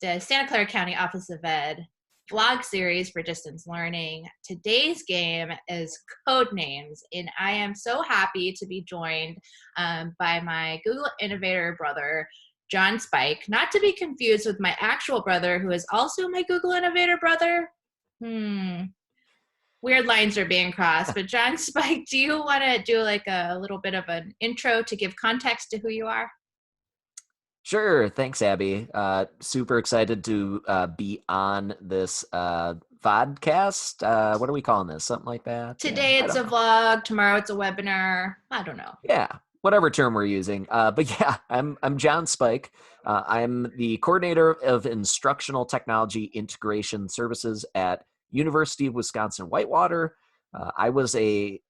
the Santa Clara County Office of Ed vlog series for distance learning. Today's game is Codenames, and I am so happy to be joined by my Google Innovator brother, Jon Spike, not to be confused with my actual brother, who is also my Google Innovator brother. Weird lines are being crossed, but Jon Spike, do you want to do like a little bit of an intro to give context to who you are? Sure. Thanks, Abby. Super excited to be on this vodcast. What are we calling this? Something like that? Today I it's don't a know. vlog, tomorrow it's a webinar. I don't know. Yeah, whatever term we're using. But yeah, I'm Jon Spike. I'm the coordinator of instructional technology integration services at University of Wisconsin-Whitewater. I was a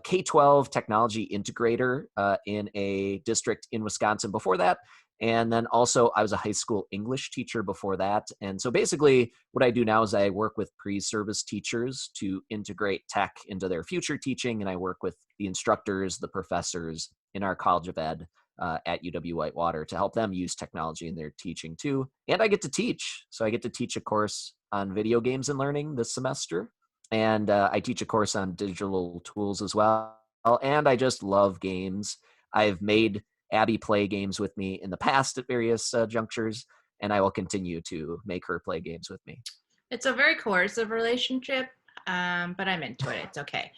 K-12 technology integrator in a district in Wisconsin before that. And then also I was a high school English teacher before that. And so basically what I do now is I work with pre-service teachers to integrate tech into their future teaching. And I work with the instructors, the professors in our College of Ed at UW-Whitewater to help them use technology in their teaching too. And I get to teach. So I get to teach a course on video games and learning this semester. And I teach a course on digital tools as well. And I just love games. I've made Abby play games with me in the past at various junctures, and I will continue to make her play games with me. It's a very coercive relationship, but I'm into it. It's okay.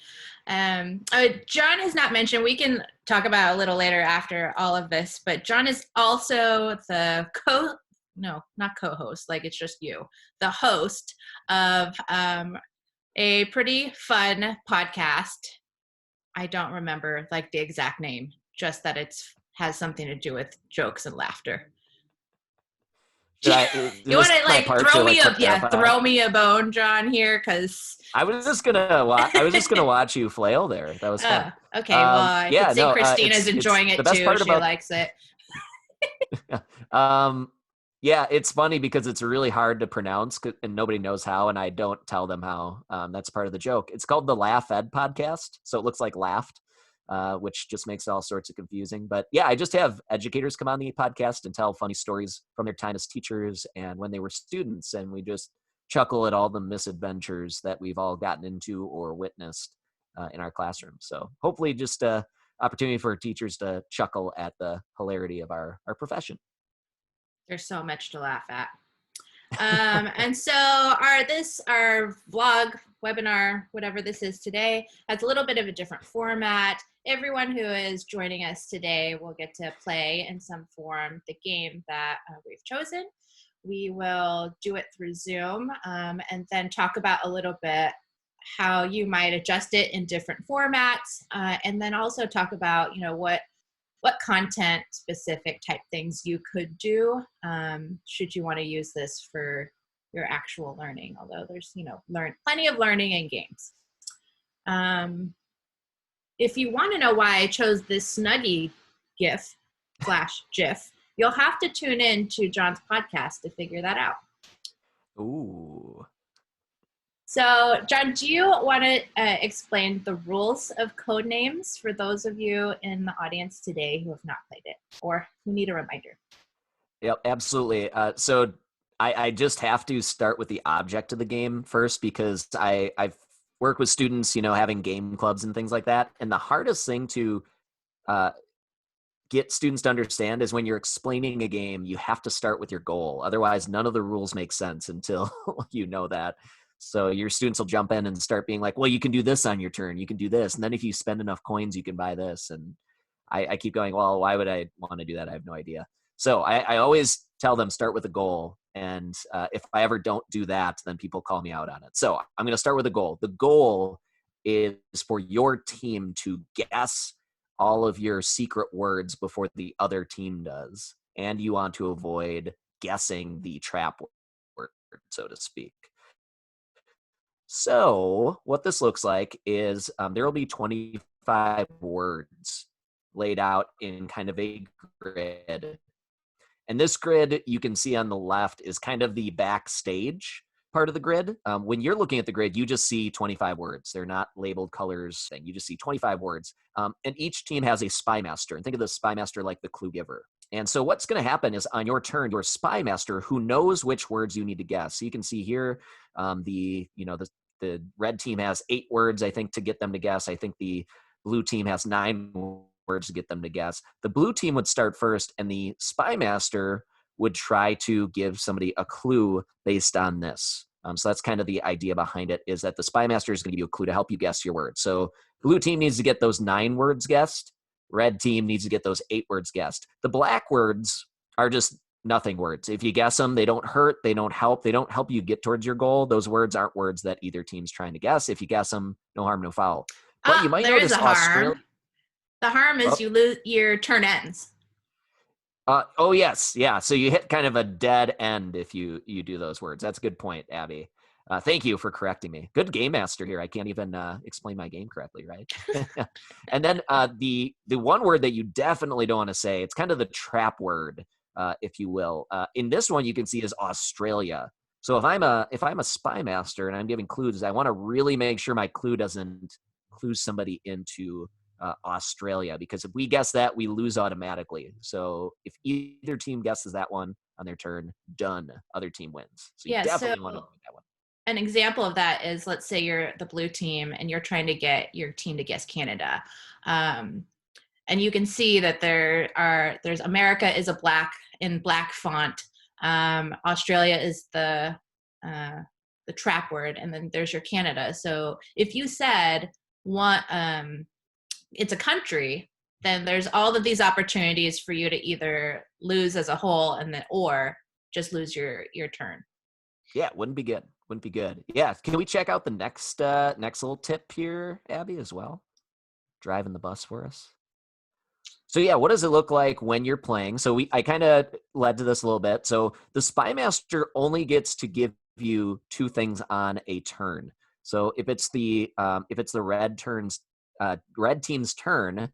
Jon has not mentioned, we can talk about it a little later after all of this, but Jon is also the not co-host, like it's just you, the host of a pretty fun podcast. I don't remember like the exact name, just that it's has something to do with jokes and laughter. You want to like throw me a bone, Jon, here, because I was just gonna watch you flail there. That was fun. Okay, well, I can see Christina's enjoying it too. She likes it. Yeah, it's funny because it's really hard to pronounce and nobody knows how, and I don't tell them how. That's part of the joke. It's called the Laugh Ed podcast, so it looks like laughed, which just makes it all sorts of confusing. But yeah, I just have educators come on the podcast and tell funny stories from their time as teachers and when they were students, and we just chuckle at all the misadventures that we've all gotten into or witnessed in our classroom. So hopefully just an opportunity for teachers to chuckle at the hilarity of our profession. There's so much to laugh at. And so our vlog, webinar, whatever this is today, has a little bit of a different format. Everyone who is joining us today will get to play in some form the game that we've chosen. We will do it through Zoom and then talk about a little bit how you might adjust it in different formats, and then also talk about, what content specific type things you could do should you want to use this for your actual learning, although there's plenty of learning in games. If you want to know why I chose this Snuggie GIF, you'll have to tune in to Jon's podcast to figure that out. Ooh. So, Jon, do you want to explain the rules of Codenames for those of you in the audience today who have not played it or who need a reminder? Yep, absolutely. So I just have to start with the object of the game first because I've worked with students, having game clubs and things like that. And the hardest thing to get students to understand is when you're explaining a game, you have to start with your goal. Otherwise, none of the rules make sense until you know that. So your students will jump in and start being like, well, you can do this on your turn. You can do this. And then if you spend enough coins, you can buy this. And I keep going, well, why would I want to do that? I have no idea. So I always tell them start with a goal. And if I ever don't do that, then people call me out on it. So I'm going to start with a goal. The goal is for your team to guess all of your secret words before the other team does. And you want to avoid guessing the trap word, so to speak. So what this looks like is there will be 25 words laid out in kind of a grid. And this grid you can see on the left is kind of the backstage part of the grid. When you're looking at the grid, you just see 25 words. They're not labeled colors. You just see 25 words. And each team has a Spymaster. And think of the Spymaster like the clue giver. And so what's going to happen is on your turn, your Spymaster, who knows which words you need to guess. So you can see here, the red team has 8 words, I think, to get them to guess. I think the blue team has 9 words to get them to guess. The blue team would start first, and the Spymaster would try to give somebody a clue based on this. So that's kind of the idea behind it, is that the Spymaster is going to give you a clue to help you guess your words. So blue team needs to get those 9 words guessed. Red team needs to get those 8 words guessed. The black words are just nothing words. If you guess them, they don't hurt, they don't help you get towards your goal. Those words aren't words that either team's trying to guess. If you guess them, no harm, no foul. But you might there is notice a harm. Australia. The harm is you lose, your turn ends. Oh yes, yeah. So you hit kind of a dead end if you do those words. That's a good point, Abby. Thank you for correcting me. Good game master here. I can't even explain my game correctly, right? And then the one word that you definitely don't want to say, it's kind of the trap word, if you will. In this one, you can see is Australia. So if I'm a Spymaster and I'm giving clues, I want to really make sure my clue doesn't clue somebody into Australia, because if we guess that, we lose automatically. So if either team guesses that one on their turn, done. Other team wins. So you definitely want to avoid that one. An example of that is, let's say you're the blue team and you're trying to get your team to guess Canada. And you can see that there's America is in black font. Australia is the trap word, and then there's your Canada. So if you said it's a country, then there's all of these opportunities for you to either lose as a whole or just lose your turn. Yeah, wouldn't be good. Wouldn't be good. Yeah, can we check out the next little tip here, Abby, as well? Driving the bus for us. So yeah, what does it look like when you're playing? So I kind of led to this a little bit. So the Spymaster only gets to give you 2 things on a turn. So if it's the red team's turn,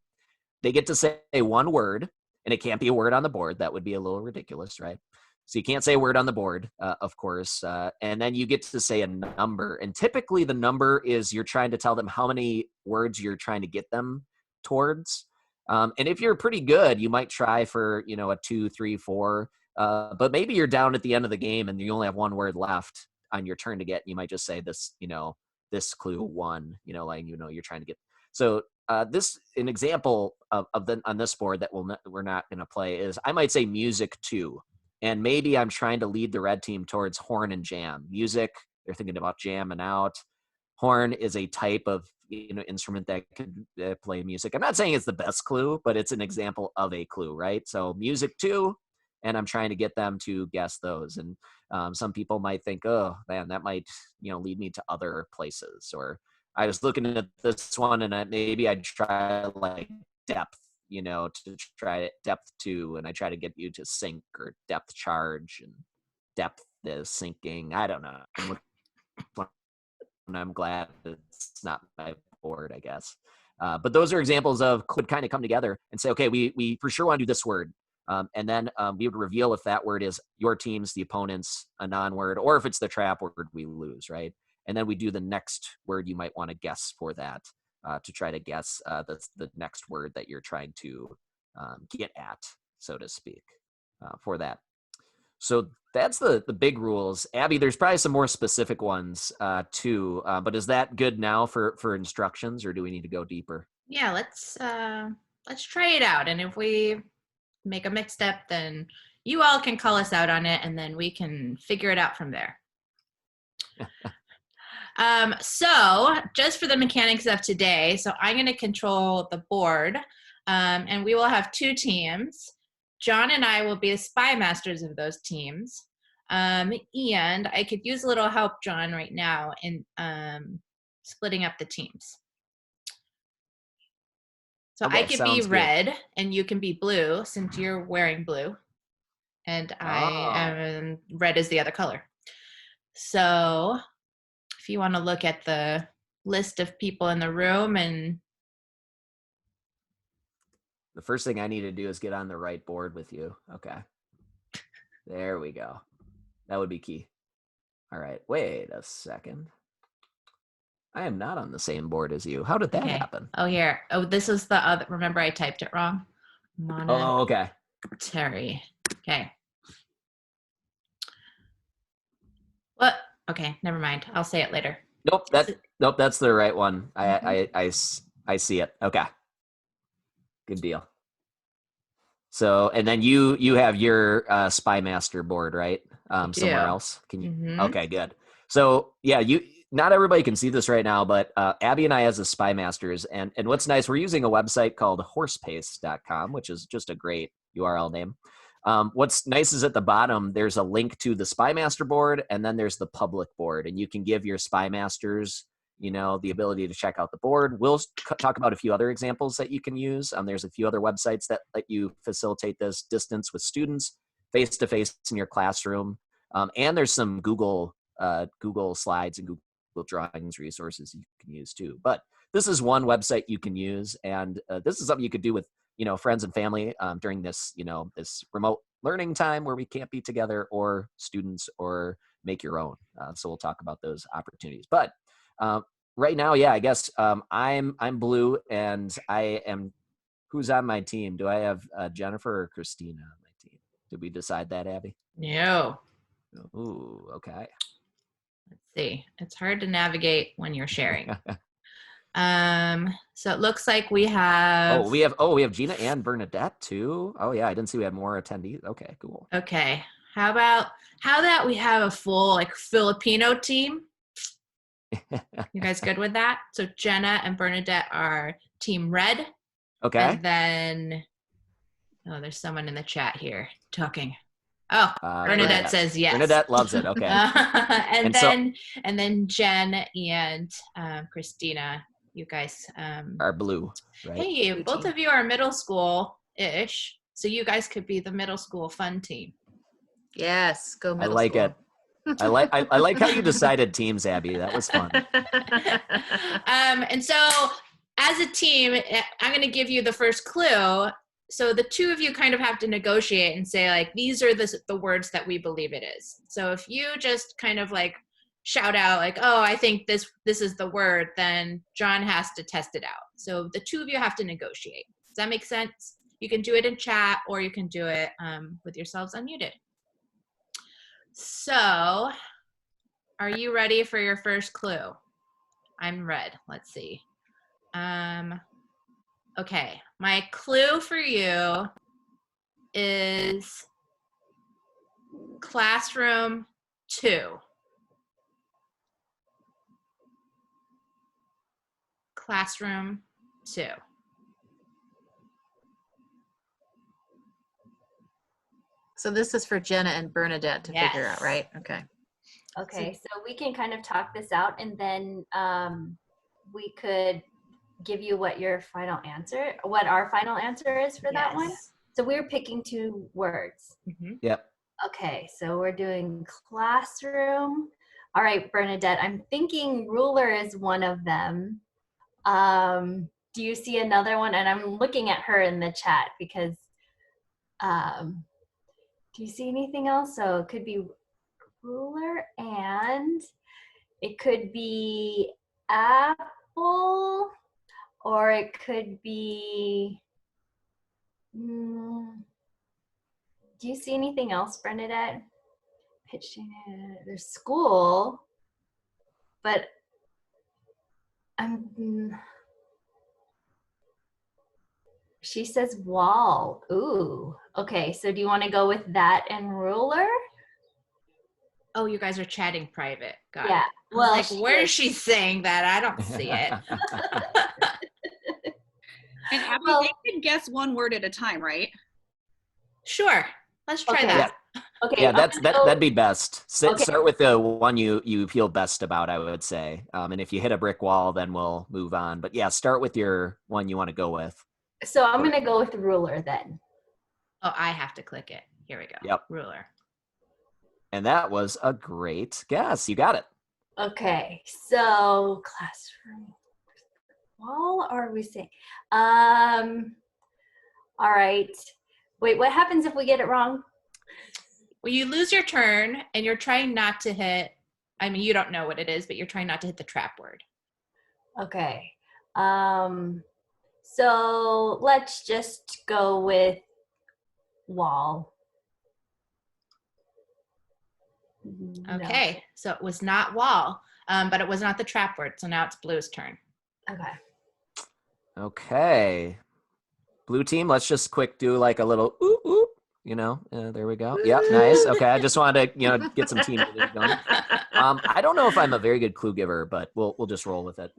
they get to say 1 word, and it can't be a word on the board. That would be a little ridiculous, right? So you can't say a word on the board, of course. And then you get to say a number. And typically the number is you're trying to tell them how many words you're trying to get them towards. And if you're pretty good, you might try for, a 2, 3, 4. But maybe you're down at the end of the game and you only have 1 word left on your turn to get. You might just say this, this clue 1, you're trying to get. So this an example of on this board that we're not going to play is I might say music 2. And maybe I'm trying to lead the red team towards horn and jam. Music, they're thinking about jamming out. Horn is a type of instrument that could play music. I'm not saying it's the best clue, but it's an example of a clue, right? So music 2, and I'm trying to get them to guess those. And some people might think, oh man, that might lead me to other places. Or I was looking at this one, and maybe I'd try like depth. To try depth 2, and I try to get you to sink, or depth charge, and depth is sinking. I don't know. I'm glad it's not my board, I guess. But those are examples of could kind of come together and say, okay, we for sure want to do this word. And then we would reveal if that word is your team's, the opponent's, a non-word, or if it's the trap word, we lose, right? And then we do the next word you might want to guess for that. To try to guess the next word that you're trying to get at, so to speak, for that. So that's the big rules. Abby, there's probably some more specific ones too, but is that good now for instructions, or do we need to go deeper? Yeah, let's try it out. And if we make a mixed up, then you all can call us out on it, and then we can figure it out from there. So just for the mechanics of today, so I'm going to control the board, and we will have 2 teams. John and I will be the spy masters of those teams. And I could use a little help, John, right now in splitting up the teams. So okay, I could be red and you can be blue, since you're wearing blue. And red is the other color. So if you want to look at the list of people in the room, and the first thing I need to do is get on the right board with you. Okay. There we go. That would be key. All right. Wait a second. I am not on the same board as you. How did that happen? Oh, here. Oh, this is the other. Remember, I typed it wrong. Oh, okay. Terry. Okay. What? Okay, never mind. I'll say it later. Nope, that's the right one. I see it. Okay. Good deal. So, and then you have your Spymaster board, right? Somewhere else. Can you? Okay, good. So yeah, not everybody can see this right now, but Abby and I as the Spymasters, and what's nice, we're using a website called horsepace.com, which is just a great URL name. What's nice is at the bottom, there's a link to the Spymaster board, and then there's the public board, and you can give your Spymasters, the ability to check out the board. We'll talk about a few other examples that you can use. There's a few other websites that let you facilitate this distance with students, face-to-face in your classroom. And there's some Google Slides and Google Drawings resources you can use too. But this is one website you can use, and this is something you could do with friends and family during this this remote learning time where we can't be together, or students, or make your own. So we'll talk about those opportunities. But right now, yeah, I guess I'm blue, and I am. Who's on my team? Do I have Jennifer or Christina on my team? Did we decide that, Abby? No. Ooh, okay. Let's see. It's hard to navigate when you're sharing. So it looks like we have. We have Gina and Bernadette too. Oh yeah, I didn't see we had more attendees. Okay, cool. Okay. How that we have a full Filipino team? You guys good with that? So Jenna and Bernadette are team red. Okay. And then, there's someone in the chat here talking. Oh, Bernadette says yes. Bernadette loves it. Okay. and then Jen and Christina, you guys are blue, right? Hey, blue both team. of you are middle school-ish, so you guys could be the middle school fun team. Yes, go middle school. I like school. it. I like how you decided teams, Abby. That was fun. And so as a team, I'm going to give you the first clue. So the two of you kind of have to negotiate and say, these are the words that we believe it is. So if you just kind of shout out oh, I think this is the word, then John has to test it out. So the two of you have to negotiate. Does that make sense? You can do it in chat, or you can do it with yourselves unmuted. So are you ready for your first clue? I'm red. Let's see. Okay, my clue for you is classroom 2. Classroom 2. So this is for Jenna and Bernadette to figure out, right? Okay. Okay, so we can kind of talk this out, and then we could give you what our final answer is for that one. So we're picking 2 words. Mm-hmm. Yep. Okay, so we're doing classroom. All right, Bernadette, I'm thinking ruler is one of them. Do you see another one? And I'm looking at her in the chat because do you see anything else? So it could be ruler, and it could be apple, or it could be do you see anything else, Bernadette? Pitching it. There's school, but she says wall. Ooh, okay, so do you want to go with that and ruler? Oh, you guys are chatting private. Got it. Yeah. Well, where is she saying that? I don't see it. And Abby, they can guess one word at a time, right? Sure. Let's try that. Yeah. Okay. Yeah, that'd be best. Start with the one you feel best about, I would say. And if you hit a brick wall, then we'll move on. But yeah, start with your one you want to go with. So I'm going to go with ruler then. Oh, I have to click it. Here we go. Yep. Ruler. And that was a great guess. You got it. Okay. So classroom wall, or are we saying? All right. Wait, what happens if we get it wrong? Well, you lose your turn, and you're trying not to hit, you don't know what it is, but you're trying not to hit the trap word. Okay. So let's just go with wall. Okay, so it was not wall, but it was not the trap word. So now it's Blue's turn. No. Okay. Okay. Blue team, let's just quick do like a little ooh, ooh, there we go. Yep, nice. Okay, I just wanted to, get some team music going. I don't know if I'm a very good clue giver, but we'll just roll with it.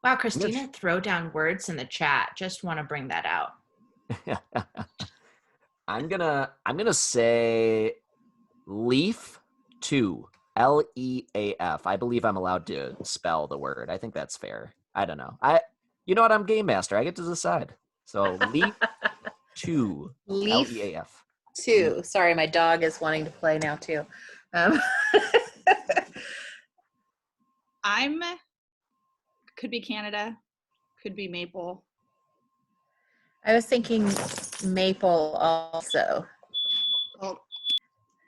Wow, Christina, throw down words in the chat. Just want to bring that out. I'm gonna say leaf 2. Leaf. I believe I'm allowed to spell the word. I think that's fair. I don't know. You know what? I'm game master. I get to decide. So leaf 2. Leaf Leaf 2. Sorry, my dog is wanting to play now too. Could be Canada, could be maple. I was thinking maple also. Well,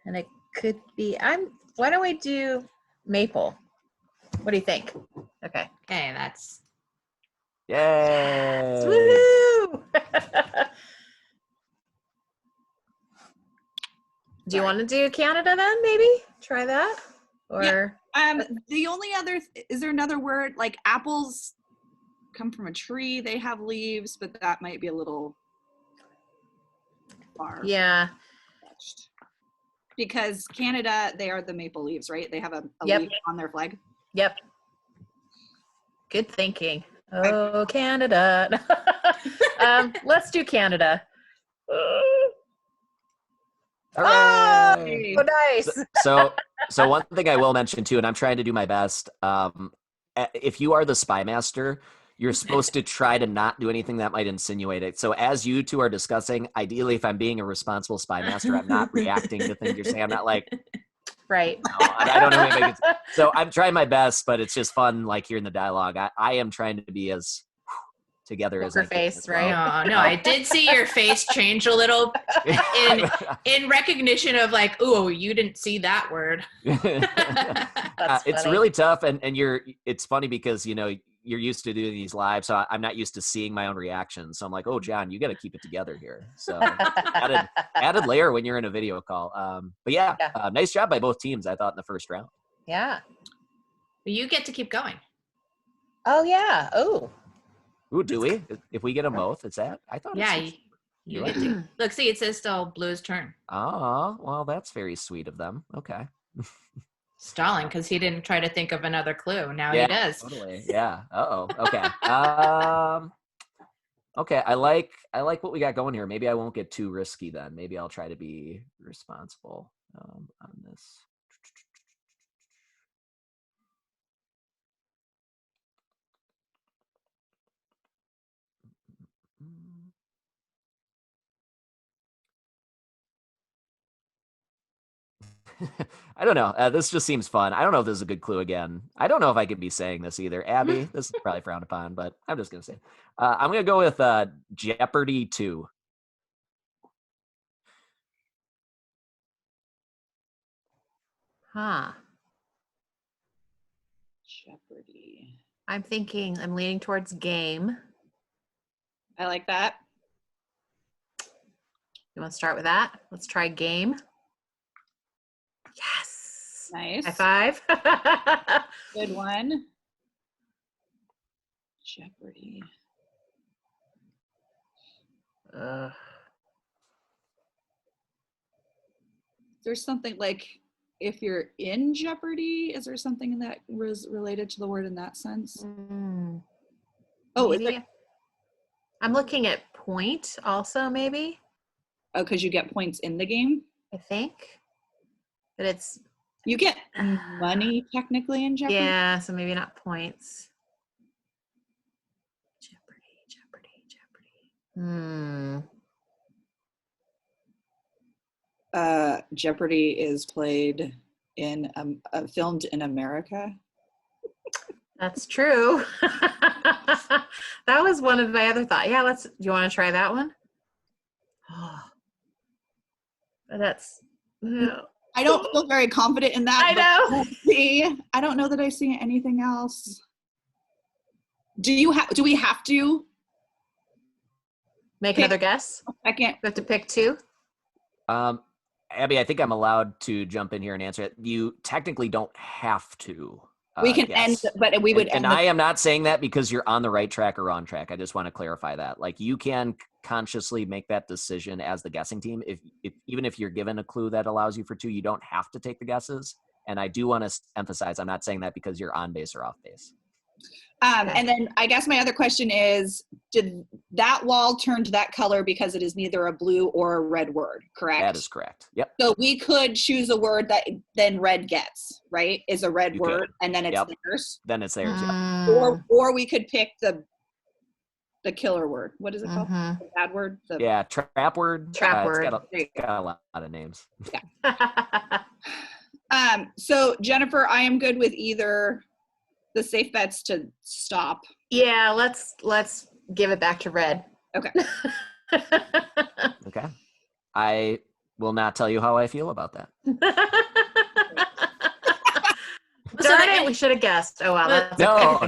And it could be, why don't we do maple? What do you think? Okay. Okay, that's Yay! Woo! Do you want to do Canada then, maybe? Try that? Or the only other, is there another word? Like apples come from a tree, they have leaves, but that might be a little far. yeah. Fetched. Because Canada, they are the maple leaves, right? They have a Yep. leaf on their flag. Yep. Good thinking. Oh, Canada. Let's do Canada. Hooray! Oh, nice. So one thing I will mention too, and I'm trying to do my best. If you are the Spymaster, you're supposed to try to not do anything that might insinuate it. So as you two are discussing, ideally, if I'm being a responsible Spymaster, I'm not reacting to things you're saying. I'm not like, Right. no, I don't know anybody. So I'm trying my best, but it's just fun, like hearing the dialogue. I am trying to be as together as I Poker can. face, as well. right? no. I did see your face change a little in recognition of like, oh, you didn't see that word. That's it's funny. really tough, and it's funny because you're used to doing these live, so I'm not used to seeing my own reactions. So I'm like, oh, John, you got to keep it together here. So added layer when you're in a video call. But yeah. Nice job by both teams, I thought, in the first round. Yeah. You get to keep going. Oh, yeah. Oh. Ooh, do we? If we get them both, it's that? I thought Yeah, it's you get to. Look, see, it says still Blue's turn. Oh, well, that's very sweet of them. Okay. Stalling because he didn't try to think of another clue. Now Yeah, he does. totally. Yeah. Uh-oh. Okay. Okay, I like what we got going here. Maybe I won't get too risky then. Maybe I'll try to be responsible on this. I don't know. This just seems fun. I don't know if this is a good clue again. I don't know if I could be saying this either. Abby, this is probably frowned upon, but I'm just going to say. I'm going to go with Jeopardy 2. Huh. Jeopardy. I'm leaning towards game. I like that. You want to start with that? Let's try game. Yes. Nice. High five. Good one. Jeopardy. There's something like if you're in jeopardy, is there something that was related to the word in that sense? Oh, maybe. I'm looking at point also, maybe. Oh, because you get points in the game? I think. But it's. You get money technically in jeopardy? Yeah, so maybe not points. Jeopardy is played in filmed in America. That's true. That was one of my other thoughts. Yeah, do you want to try that one? Oh, that's. I don't feel very confident in that. I know. We'll see. I don't know that I see anything else. Do we have to? Make Pick. another guess. I can't. We have to pick two. Abby, I think I'm allowed to jump in here and answer it. You technically don't have to. We can guess. end, but we would And end. I am not saying that because you're on the right track or wrong track. I just want to clarify that. Like, you can consciously make that decision as the guessing team. If even if you're given a clue that allows you for two, you don't have to take the guesses. And I do want to emphasize, I'm not saying that because you're on base or off base. And then I guess my other question is, did that wall turn to that color because it is neither a blue or a red word, correct? That is correct. Yep. So we could choose a word that then red gets, right? Is a red You word, could. and then it's Yep. theirs. Then it's theirs. Yep. Or we could pick the killer word. What is it called? Mhm. The bad word? The, Yeah, trap word. Trap It's word. got a lot of names. So Jennifer, I am good with either the safe bets to stop. Yeah, let's give it back to red. Okay. Okay. I will not tell you how I feel about that. Darn it, we should have guessed. Oh wow. That's No.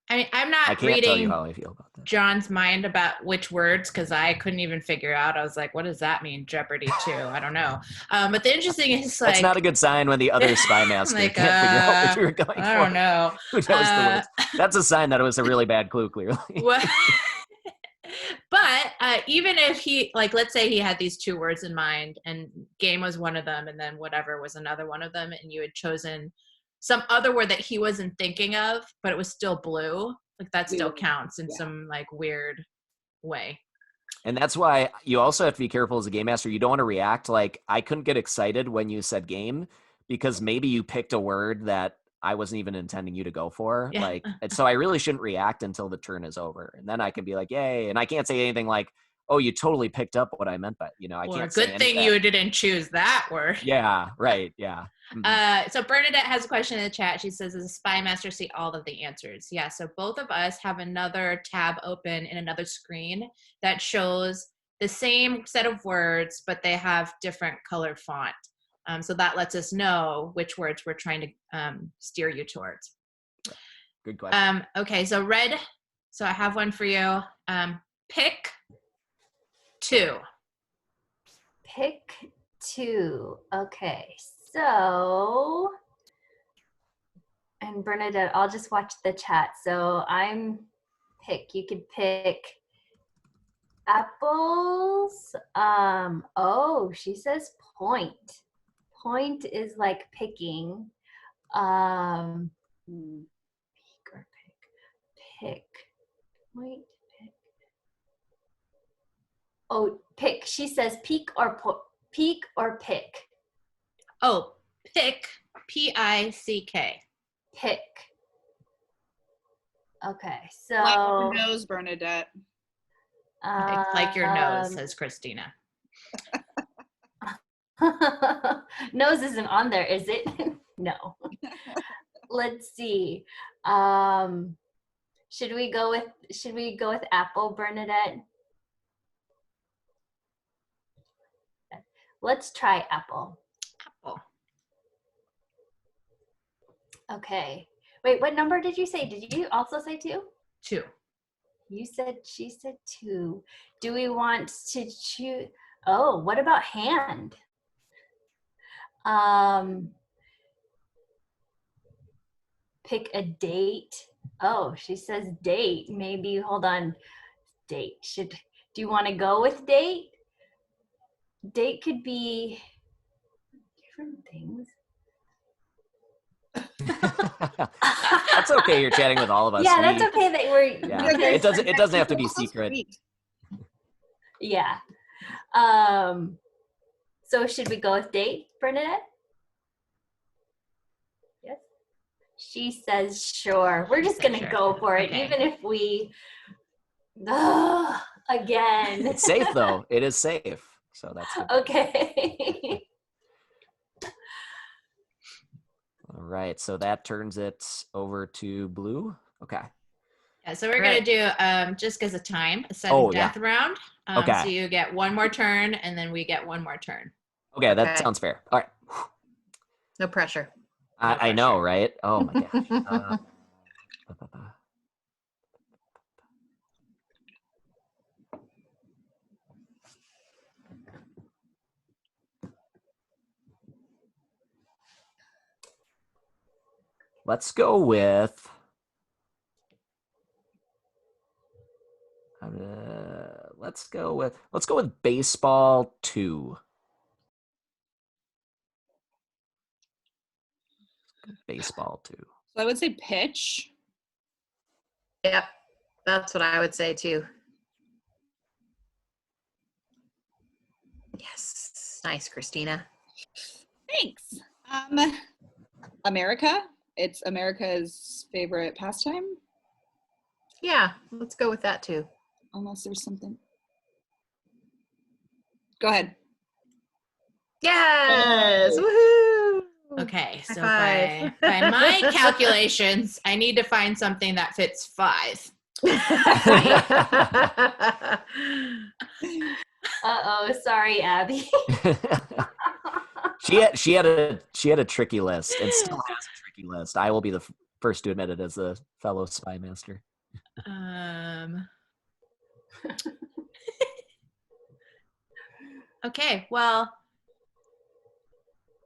I mean, I'm I not can't tell you reading how I feel about that. John's mind about which words because I couldn't even figure out. I was like, what does that mean? Jeopardy too? I don't know. But the interesting is like, That's not a good sign when the other Spymaster like, can't figure out what you were going I for. don't know. Who knows the words? That's a sign that it was a really bad clue, clearly. What? But even if he, like, let's say he had these two words in mind and game was one of them and then whatever was another one of them and you had chosen some other word that he wasn't thinking of, but it was still blue, like that still counts in some like weird way. And that's why you also have to be careful as a game master. You don't want to react like, I couldn't get excited when you said game because maybe you picked a word that I wasn't even intending you to go for. Yeah. Like, and so I really shouldn't react until the turn is over. And then I can be like, yay. And I can't say anything like, oh, you totally picked up what I meant. But, I Or can't say good any thing of you that. didn't choose that word. Yeah, right. Yeah. Mhm. So Bernadette has a question in the chat. She says, does the Spymaster see all of the answers? Yeah, so both of us have another tab open in another screen that shows the same set of words, but they have different colored font. So that lets us know which words we're trying to steer you towards. Good question. Okay, so red. So I have one for you. Pick two. Pick two. Okay, so, and Bernadette, I'll just watch the chat. So I'm pick. You could pick apples. Oh, she says point. Point is like picking. Pick or pick. Point. Pick. Oh, pick. She says peek or peek or pick. Oh, pick. P-I-C-K. Pick. Okay, so Like your nose, Bernadette. Like your nose, says Christina. Nose isn't on there, is it? No. Let's see. Should we go with apple, Bernadette? Let's try apple. Apple. Okay. Wait, what number did you say? Did you also say two? Two. She said two. Do we want to choose? Oh, what about hand? Pick a date. Oh, she says date. Maybe, hold on. Date. Do you want to go with date? Date could be different things. That's okay. You're chatting with all of us. Yeah, that's okay that we're. Yeah. It doesn't have to be secret. Yeah. So should we go with date, Bernadette? Yes. She says sure. We're just gonna go for it, Okay. even if we. Again. It's safe though. It is safe. So that's good. Okay. All right. So that turns it over to blue. Okay. Yeah, so we're gonna do just because of time, a sudden Oh, yeah. death round. Okay. So you get one more turn, and then we get one more turn. Okay. That Okay. sounds fair. All right. No pressure. I know, right? Oh my gosh. Let's go with. Let's go with baseball 2. Baseball 2. So I would say pitch. Yep, that's what I would say too. Yes, nice, Christina. Thanks. America. It's America's favorite pastime. Yeah, let's go with that too. Unless there's something. Go ahead. Yes, woohoo! Okay, High so five. by my calculations, I need to find something that fits 5. Uh-oh, sorry, Abby. she had a tricky list and still has a tricky list. I will be the first to admit it as a fellow Spymaster. Okay, well,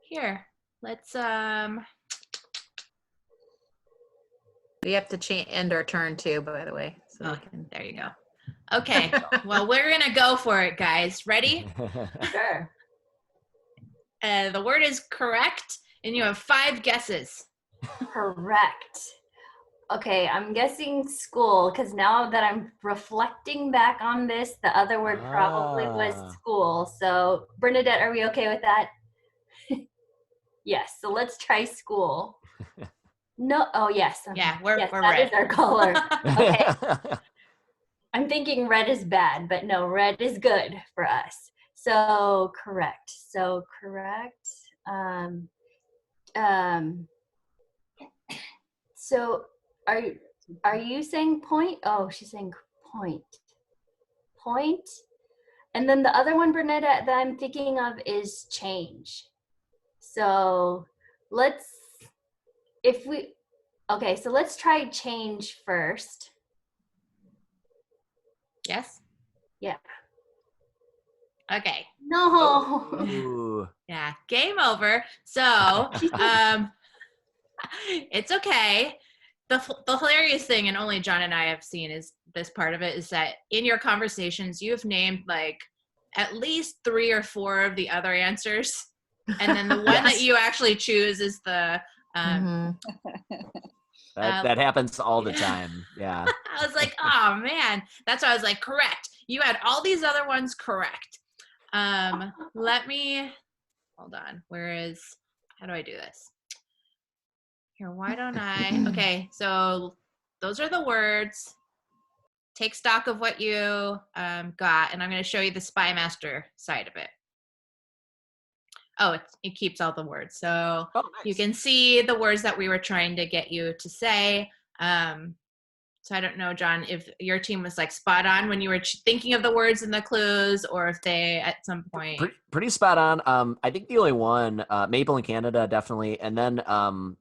here, let's We have to end our turn too, by the way. So oh, we can... there you go. Okay, well, we're gonna go for it, guys. Ready? Sure. The word is correct, and you have 5 guesses. Correct. Okay, I'm guessing school because now that I'm reflecting back on this, the other word probably was school. So, Bernadette, are we okay with that? Yes, so let's try school. No, oh yes. Yeah, we're yes, we're that red. is our color. Okay. I'm thinking red is bad, but no, red is good for us. So correct. So are you saying point? Oh, she's saying point. Point. And then the other one, Bernadette, that I'm thinking of is change. So let's try change first. Yes? Yeah. Okay. No. Ooh. Yeah, game over. So, it's okay. The hilarious thing, and only John and I have seen is this part of it, is that in your conversations, you've named like at least 3 or 4 of the other answers. And then the one that you actually choose is the that happens all the time. Yeah. I was like, oh man. That's why I was like, correct. You had all these other ones correct. Let me hold on. How do I do this? Here, why don't I? Okay, so those are the words. Take stock of what you got, and I'm going to show you the Spymaster side of it. Oh, it keeps all the words. So nice. You can see the words that we were trying to get you to say. So I don't know, John, if your team was like spot on when you were thinking of the words and the clues, or if they at some point. Pretty spot on. I think the only one, Maple in Canada, definitely. And then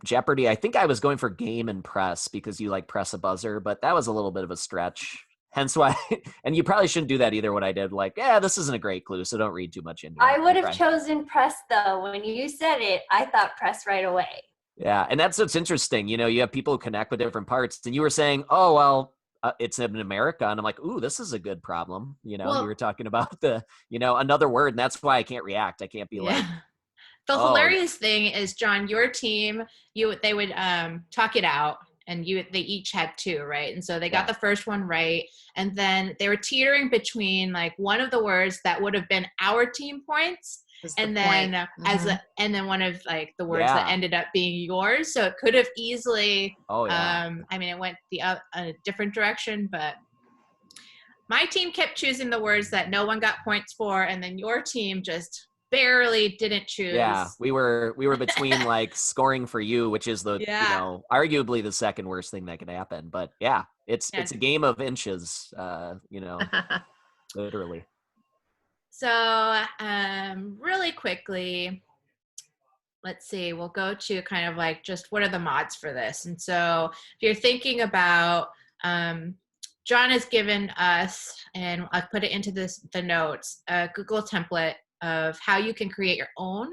Jeopardy, I think I was going for game and press because you like press a buzzer, but that was a little bit of a stretch. Hence why, and you probably shouldn't do that either. What I did, like, yeah, this isn't a great clue, so don't read too much into it. I would have chosen press though. When you said it, I thought press right away. Yeah, and that's what's interesting. You know, you have people who connect with different parts, and you were saying, oh, well, it's in America, and I'm like, ooh, this is a good problem. You know, you were talking about another word, and that's why I can't react. I can't be like. The hilarious thing is, John, your team, they would talk it out, and they each had 2, right? And so they got the first one right, and then they were teetering between like one of the words that would have been our team points, and then and then one of like the words that ended up being yours. So it could have easily. I mean, it went a different direction, but my team kept choosing the words that no one got points for, and then your team just barely didn't choose. Yeah, we were between like scoring for you, which is the arguably the second worst thing that could happen. But yeah, it's a game of inches, literally. So really quickly, let's see, we'll go to kind of like just what are the mods for this. And so if you're thinking about, John has given us, and I've put it into the notes, a Google template of how you can create your own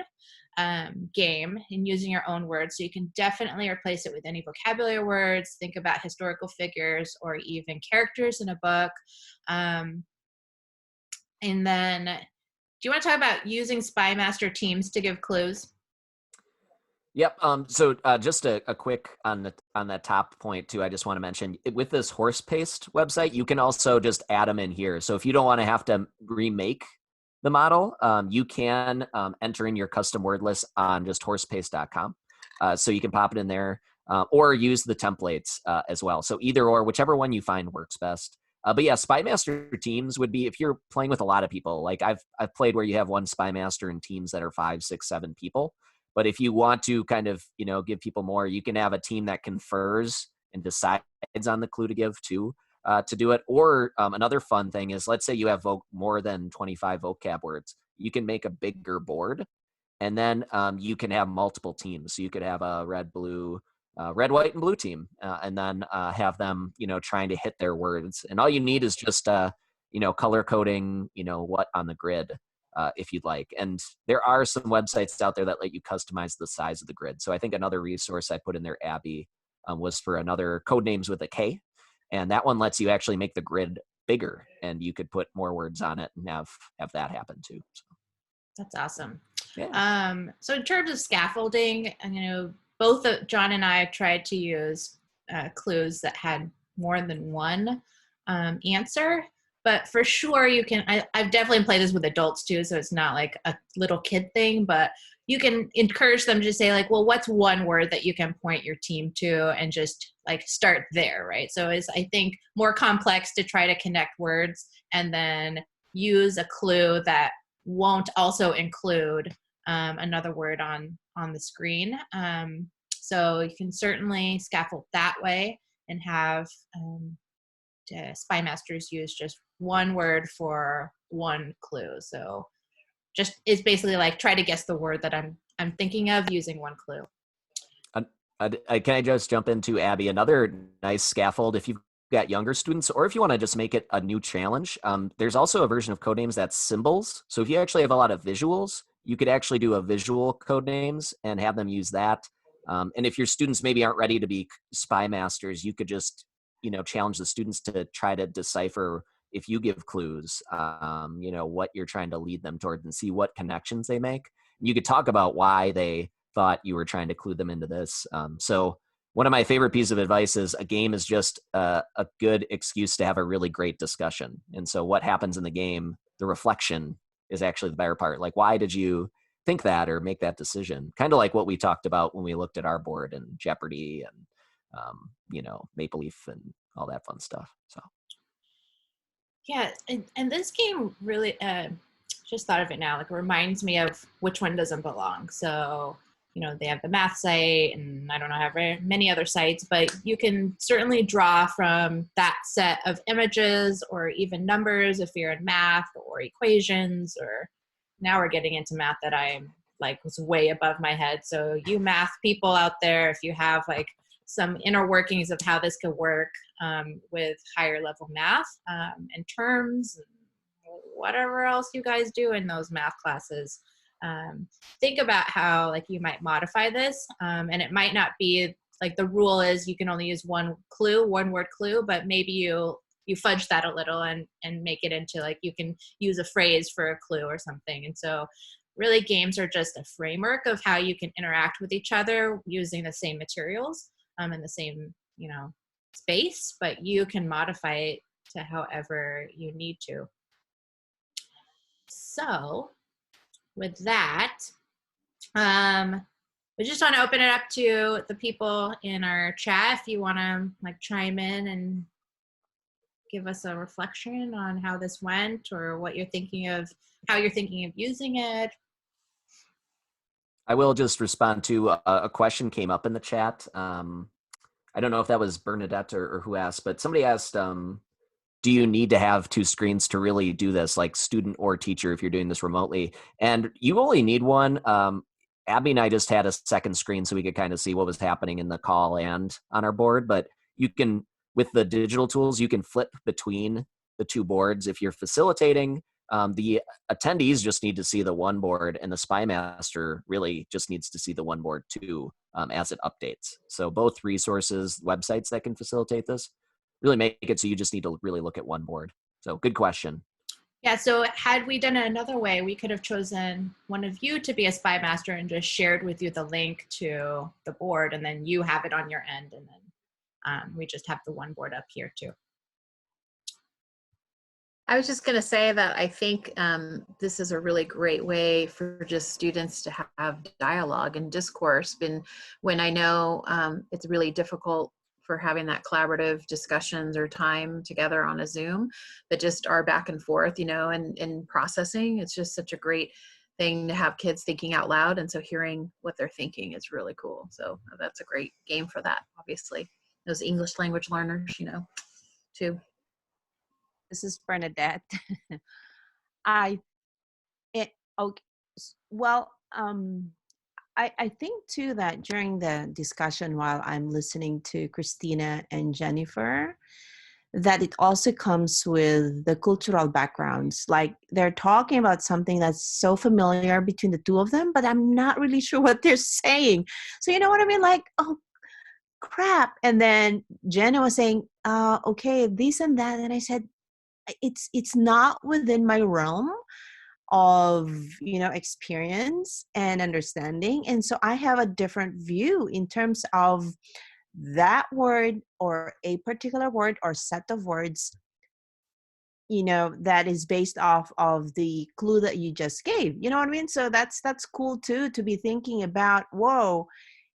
game and using your own words. So you can definitely replace it with any vocabulary words, think about historical figures or even characters in a book. And then do you want to talk about using Spymaster Teams to give clues? Yep. So just a quick on that top point too. I just want to mention with this horse paste website, you can also just add them in here. So if you don't want to have to remake the model, you can enter in your custom word list on just horsepaste.com. So you can pop it in there or use the templates as well. So either or, whichever one you find works best. But yeah, Spymaster Teams would be if you're playing with a lot of people. Like I've played where you have one Spymaster in teams that are 5, 6, 7 people. But if you want to kind of, give people more, you can have a team that confers and decides on the clue to give to do it. Or another fun thing is, let's say you have more than 25 vocab words. You can make a bigger board, and then you can have multiple teams. So you could have a red, white, and blue team, and then have them, trying to hit their words. And all you need is just, color coding, what on the grid. If you'd like. And there are some websites out there that let you customize the size of the grid. So I think another resource I put in there, Abby, was for another Codenames with a K. And that one lets you actually make the grid bigger, and you could put more words on it and have that happen too. So. That's awesome. Yeah. So in terms of scaffolding, both John and I tried to use clues that had more than one answer. But for sure, you can, I've definitely played this with adults too, so it's not like a little kid thing, but you can encourage them to say like, well, what's one word that you can point your team to and just like start there, right? So it's, I think, more complex to try to connect words and then use a clue that won't also include another word on the screen. So you can certainly scaffold that way and have Spymasters use just one word for one clue. So just it's basically like try to guess the word that I'm thinking of using one clue. Can I just jump into, Abby, another nice scaffold if you've got younger students, or if you want to just make it a new challenge. There's also a version of Codenames that's symbols. So if you actually have a lot of visuals, you could actually do a visual Codenames and have them use that. And if your students maybe aren't ready to be Spymasters, you could just challenge the students to try to decipher, if you give clues, what you're trying to lead them towards and see what connections they make. You could talk about why they thought you were trying to clue them into this. So one of my favorite pieces of advice is a game is just a good excuse to have a really great discussion. And so what happens in the game, the reflection is actually the better part. Like, why did you think that or make that decision? Kind of like what we talked about when we looked at our board and Jeopardy and Maple Leaf and all that fun stuff. So yeah, and this game really just thought of it now, like it reminds me of Which One Doesn't Belong. So they have the math site, and I don't know, have very many other sites, but you can certainly draw from that set of images or even numbers if you're in math, or equations, or now we're getting into math that I'm like was way above my head. So you math people out there, if you have like some inner workings of how this could work with higher level math and terms, and whatever else you guys do in those math classes. Think about how like you might modify this, and it might not be like the rule is you can only use one word clue, but maybe you fudge that a little and make it into like you can use a phrase for a clue or something. And so really games are just a framework of how you can interact with each other using the same materials in the same space, but you can modify it to however you need to. So with that, we just want to open it up to the people in our chat if you want to like chime in and give us a reflection on how this went or what you're thinking of, how you're thinking of using it. I will just respond to a question came up in the chat. I don't know if that was Bernadette or who asked, but somebody asked, do you need to have two screens to really do this, like student or teacher, if you're doing this remotely? And you only need one Abby and I just had a second screen so we could kind of see what was happening in the call and on our board. But you can, with the digital tools, you can flip between the two boards. If you're facilitating, the attendees just need to see the one board, and the Spymaster really just needs to see the one board too, as it updates. So both resources, websites that can facilitate this, really make it so you just need to really look at one board. So good question. Yeah, so had we done it another way, we could have chosen one of you to be a Spymaster and just shared with you the link to the board, and then you have it on your end, and then we just have the one board up here too. I was just going to say that I think this is a really great way for just students to have dialogue and discourse. When I know it's really difficult for having that collaborative discussions or time together on a Zoom, but just our back and forth, and processing. It's just such a great thing to have kids thinking out loud. And so hearing what they're thinking is really cool. So that's a great game for that, obviously. Those English language learners, too. This is Bernadette. I think too that during the discussion while I'm listening to Christina and Jennifer, that it also comes with the cultural backgrounds. Like they're talking about something that's so familiar between the two of them, but I'm not really sure what they're saying. So you know what I mean? Like, oh crap. And then Jenna was saying, okay, this and that. And I said, it's not within my realm of experience and understanding, and so I have a different view in terms of that word or a particular word or set of words that is based off of the clue that you just gave. You know what I mean? So that's cool too, to be thinking about. Whoa,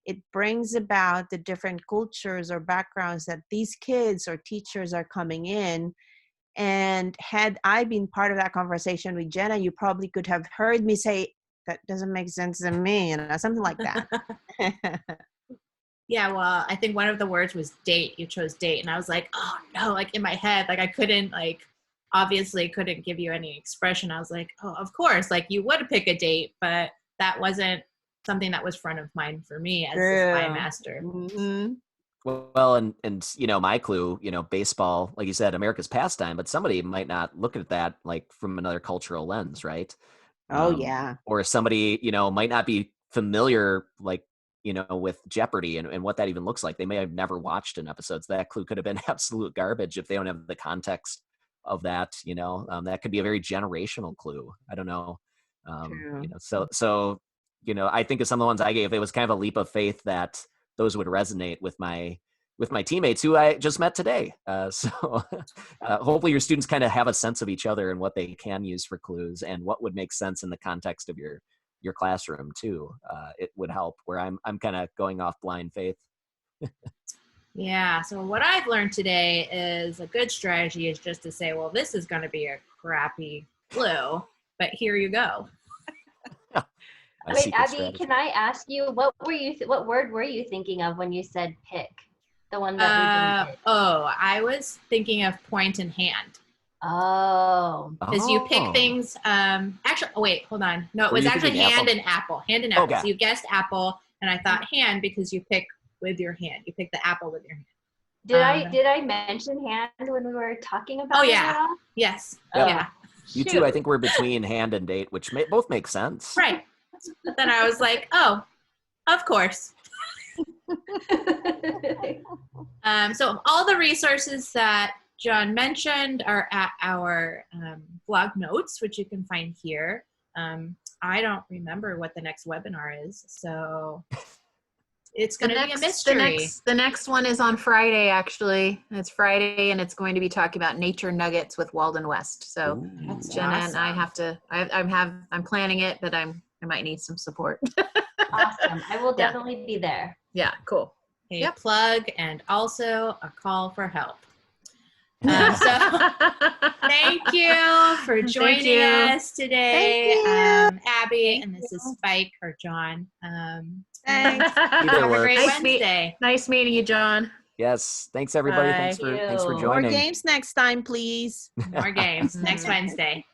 it brings about the different cultures or backgrounds that these kids or teachers are coming in. And had I been part of that conversation with Jenna, you probably could have heard me say, that doesn't make sense to me, something like that. Yeah, well, I think one of the words was date. You chose date. And I was like, oh no, like in my head, like I couldn't, obviously couldn't give you any expression. I was like, oh, of course, like you would pick a date, but that wasn't something that was front of mind for me as a Spymaster. Mm-hmm. Well, and my clue, baseball, like you said, America's pastime, but somebody might not look at that like from another cultural lens, right? Oh yeah. Or somebody, might not be familiar, like, with Jeopardy and what that even looks like. They may have never watched an episode. So that clue could have been absolute garbage if they don't have the context of that. That could be a very generational clue. I don't know. So I think of some of the ones I gave, it was kind of a leap of faith that those would resonate with my teammates who I just met today. So hopefully your students kind of have a sense of each other and what they can use for clues and what would make sense in the context of your classroom too. It would help where I'm kind of going off blind faith. Yeah. So what I've learned today is a good strategy is just to say, well, this is going to be a crappy clue, but here you go. Wait, Abby, can I ask you, what word were you thinking of when you said pick? The one that we didn't pick. Oh, I was thinking of point and hand. Oh. Because you pick things, actually, oh wait, hold on. No, it was actually hand and apple. Hand and apple. Okay. So you guessed apple, and I thought hand because you pick with your hand. You pick the apple with your hand. Did I mention hand when we were talking about it at all? Yes. Yep. Yeah. You two, I think we're between hand and date, which both make sense. Right. But then I was like, oh, of course. So all the resources that Jon mentioned are at our blog notes, which you can find here. I don't remember what the next webinar is, so it's going to be a mystery. The next one is on Friday, actually. It's Friday, and it's going to be talking about nature nuggets with Walden West. So Jenna and I have to. I'm planning it, but I might need some support. Awesome. I will definitely be there. Yeah, cool. A plug and also a call for help. So thank you for joining us today, Abby, and this is Spike or Jon. Thanks. Have a great Wednesday. Nice meeting you, Jon. Yes. Thanks everybody. Bye. Thanks for joining. More games next time, please. More games next Wednesday.